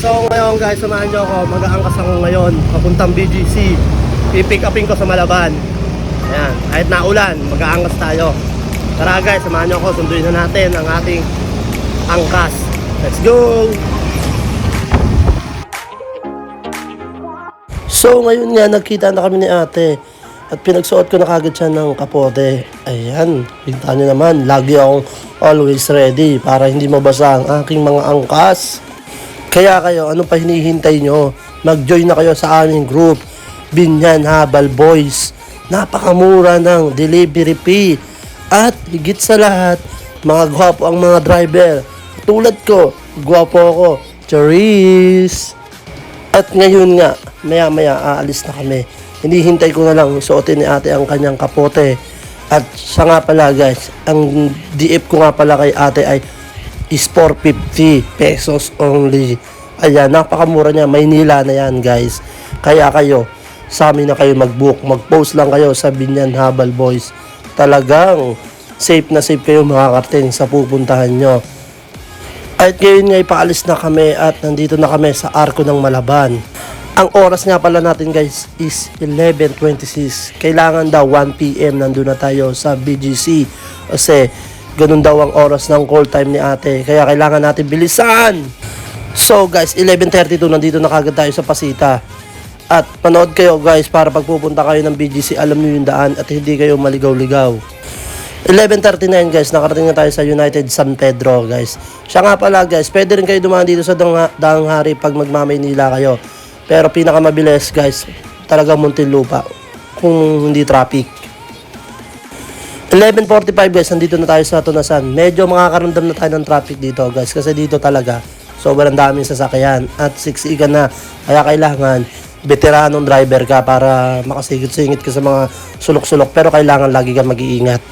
So ngayon guys, samahan nyo ako. Mag-aangkas ako ngayon papuntang BGC. Pipick upin ko sa Malaban. Ayan, kahit naulan, mag-aangkas tayo. Tara guys, samahan nyo ako. Sunduin na natin ang ating angkas. Let's go! So ngayon nga, nagkita na kami ni ate. At pinagsuot ko na kagad siya ng kapote. Ayan, bigtaan nyo naman. Lagi akong always ready para hindi mabasa ang aking mga angkas. Kaya kayo, ano pa hinihintay nyo? Mag-join na kayo sa aming group, Binyan Habal Boys. Napakamura ng delivery fee. At higit sa lahat, mga gwapo ang mga driver. Tulad ko, gwapo ako. Charis! At ngayon nga, maya-maya aalis na kami. Hinihintay ko na lang suotin ni ate ang kanyang kapote. At siya nga pala guys, ang DF ko nga pala kay ate ay is 450 pesos only. Ayan, napakamura niya. Maynila na yan guys. Kaya kayo, sa amin na kayo mag-book. Mag-post lang kayo sa Binyan Habal Boys. Talagang safe na safe kayo makakarating sa pupuntahan nyo. At ngayon nga ipaalis na kami at nandito na kami sa Arko ng Malaban. Ang oras nga pala natin guys is 11:26. Kailangan daw 1 PM nandun na tayo sa BGC. Kasi ganun daw ang oras ng call time ni ate. Kaya kailangan natin bilisan. So guys, 11:32 nandito na kagad tayo sa Pasita. At panood kayo guys para pagpupunta kayo ng BGC, alam niyo yung daan at hindi kayo maligaw-ligaw. 11:39 guys, nakarating na tayo sa United San Pedro guys. Siya nga pala guys, pwede rin kayo dumaan dito sa Daang Hari pag magmamaynila kayo. Pero pinakamabilis guys, talagang Muntinlupa kung hindi traffic. 11:45 guys, nandito na tayo sa Tunasan. Medyo makakaramdam na tayo ng traffic dito guys kasi dito talaga sobrang daming sasakyan at 6 ka na. Kaya kailangan veteranong driver ka para makasigit-singit ka sa mga sulok-sulok, pero kailangan lagi ka mag-iingat.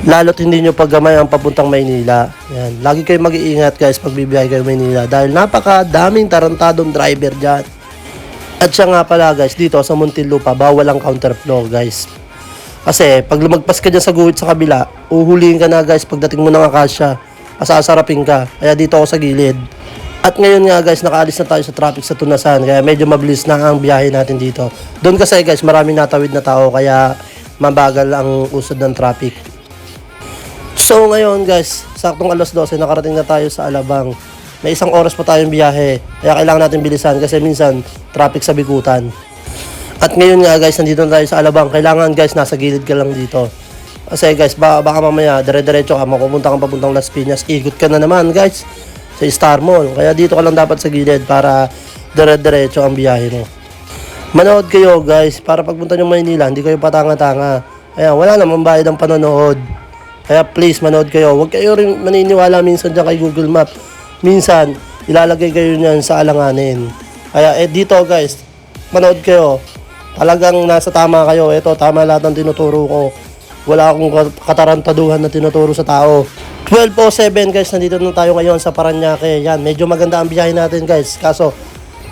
Lalo't hindi nyo paggamay ang papuntang Maynila. Yan. Lagi kayo mag-iingat guys pag bibiyahe kayo Maynila dahil napakadaming tarantadong driver dyan. At siya nga pala guys, dito sa Muntinlupa, bawal ang counterflow guys. Kasi pag lumagpas ka dyan sa guhit sa kabila, uhulihin ka na guys pagdating mo ng Akasya. Asasarapin ka. Kaya dito ako sa gilid. At ngayon nga guys, nakaalis na tayo sa traffic sa Tunasan. Kaya medyo mabilis na ang biyahe natin dito. Doon kasi guys, maraming natawid na tao. Kaya mabagal ang usad ng traffic. So ngayon guys, saktong alas 12, nakarating na tayo sa Alabang. May 1 oras pa tayong biyahe. Kaya kailangan natin bilisan kasi minsan traffic sa bikutan. At ngayon nga guys, nandito na tayo sa Alabang. Kailangan guys, nasa gilid ka lang dito. Kasi guys, baka mamaya dire-diretso ka, mapupunta kang papuntang Las Piñas. Ikot ka na naman guys sa Star Mall. Kaya dito ka lang dapat sa gilid para dire-diretso ang biyahe mo. Manood kayo guys, para pagpunta nyo Maynila, hindi kayo patanga-tanga. Kaya wala namang bayad ang panonood. Kaya please, manood kayo. Huwag kayo rin maniniwala minsan dyan kay Google Map. Minsan, ilalagay kayo niyan sa alanganin. Kaya dito guys, manood kayo. Talagang nasa tama kayo. Ito, tama lahat ng tinuturo ko. Wala akong katarantaduhan na tinuturo sa tao. 12:07 guys, nandito na tayo ngayon sa Parañaque. Yan, medyo maganda ang biyahe natin guys. Kaso,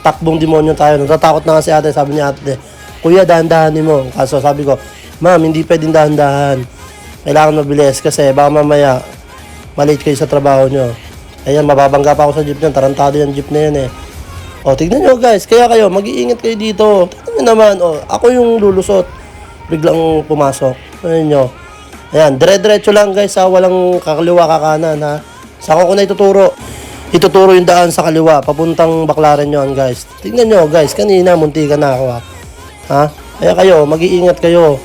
takbong demonyo tayo. Natatakot na nga si ate, sabi niya ate, kuya, dahan-dahanin mo. Kaso sabi ko, ma'am, hindi pwedeng dahan-dahan. Kailangan mabilis kasi baka mamaya malate kayo sa trabaho nyo. Ayan, mababangga pa ako sa jeep niyan. Tarantado yung jeep na yan eh. O, tignan nyo guys. Kaya kayo, mag-iingat kayo dito. Tignan nyo naman. O, ako yung lulusot. Biglang pumasok. Ayan nyo. Ayan, dire-diretso lang guys ha. Walang kakaliwa kakanan ha. Saka ko na ituturo. Ituturo yung daan sa kaliwa. Papuntang Baclaran nyo guys. Tignan nyo guys. Kanina, muntikan na ako ha. Ha? Kaya kayo, mag-iingat kayo.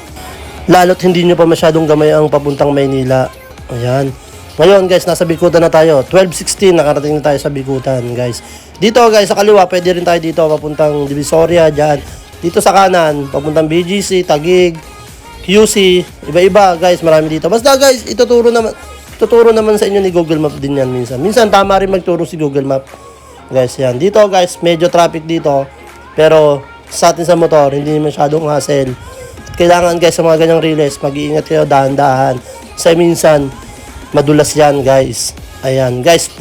Lalo't hindi nyo pa masyadong gamay ang papuntang Maynila. Ayan. Ngayon guys, nasa Bikutan na tayo. 12:16, nakarating na tayo sa Bikutan guys. Dito guys, sa kaliwa, pwede rin tayo dito papuntang Divisoria, dyan. Dito sa kanan, papuntang BGC, Taguig, QC, iba-iba guys, marami dito. Basta guys, tuturo naman sa inyo ni Google Map din yan minsan. Minsan tama rin magturo si Google Map. Guys, yan. Dito guys, medyo traffic dito. Pero sa atin sa motor, hindi masyadong hassle. At kailangan guys, sa mga ganyang relays, mag-iingat kayo dahan-dahan. Sa minsan, madulas yan guys. Ayan guys,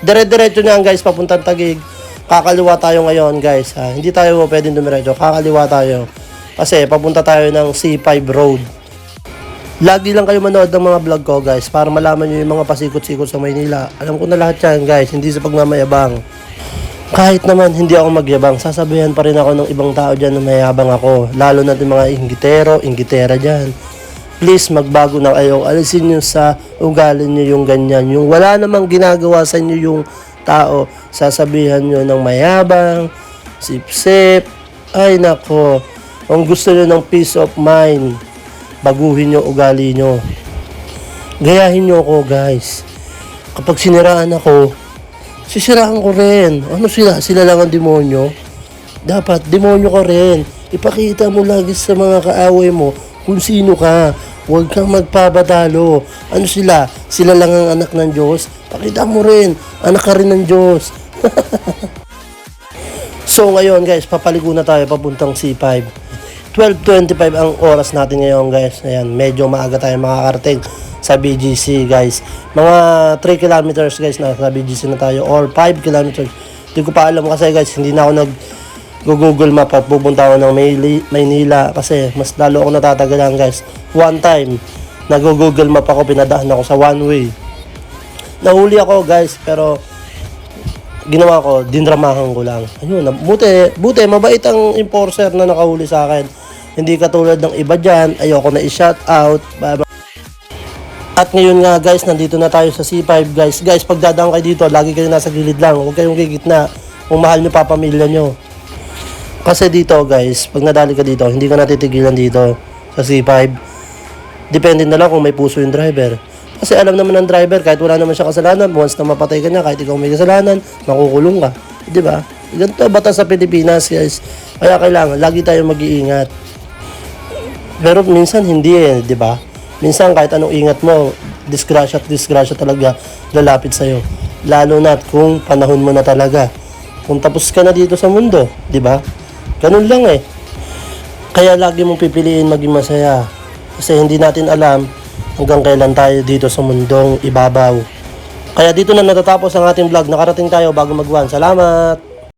dire-diretso na guys papuntang Taguig. Kakaliwa tayo ngayon guys ha. Hindi tayo pwedeng dumiretso, kakaliwa tayo kasi papunta tayo ng C5 road. Lagi lang kayo manood ng mga vlog ko guys para malaman nyo yung mga pasikot-sikot sa Maynila. Alam ko na lahat yan guys, hindi sa pagmamayabang. Kahit naman hindi ako magyabang, sasabihan pa rin ako ng ibang tao dyan na mayabang ako. Lalo na yung mga inggitero, inggitera dyan. Please, magbago na kayo. Alisin nyo sa ugali nyo yung ganyan. Yung wala namang ginagawa sa inyo yung tao, sasabihan nyo ng mayabang, sip-sip. Ay nako, kung gusto nyo ng peace of mind, baguhin nyo ugali nyo. Gayahin nyo ako, guys. Kapag siniraan ako, sisiraan ko rin. Ano sila? Sila lang ang demonyo? Dapat, demonyo ka rin. Ipakita mo lagi sa mga kaaway mo kung sino ka. Huwag kang magpabadalo. Ano sila? Sila lang ang anak ng Diyos? Pakita mo rin. Anak ka rin ng Diyos. So ngayon guys, papaligo na tayo papuntang C5. 12:25 ang oras natin ngayon guys. Ayan, medyo maaga tayo makakarating sa BGC guys. Mga 3 kilometers guys na sa BGC na tayo or 5 kilometers. Hindi ko pa alam kasi guys, hindi na ako Google Map at pupunta ako ng Maynila kasi mas lalo ako natatagalan guys. One time, nag-Google Map ako, pinadaan ako sa one way. Nahuli ako guys, pero ginawa ko, dinramahan ko lang. Ayun, buti, mabait ang enforcer na nakahuli sa akin. Hindi katulad ng iba dyan, ayoko na i-shout out. At ngayon nga guys, nandito na tayo sa C5 guys. Guys, pag dadaan kayo dito, lagi kayo nasa gilid lang. Huwag kayong gigitna kung mahal nyo pa pamilya nyo. Kasi dito guys, pag nadali ka dito, hindi ka natitigilan dito sa C5. Depende na lang kung may puso yung driver. Kasi alam naman ng driver, kahit wala naman siya kasalanan, once na mapatay ka niya, kahit ikaw may kasalanan, makukulong ka. Di ba? Ganito batas sa Pilipinas guys. Kaya kailangan, lagi tayo mag-iingat. Pero minsan hindi di ba? Minsan kahit anong ingat mo, disgrasya at disgrasya talaga lalapit sa'yo. Lalo na kung panahon mo na talaga. Kung tapos ka na dito sa mundo, di ba? Ganun lang Kaya lagi mong pipiliin maging masaya. Kasi hindi natin alam hanggang kailan tayo dito sa mundong ibabaw. Kaya dito na natatapos ang ating vlog. Nakarating tayo bago mag-1. Salamat!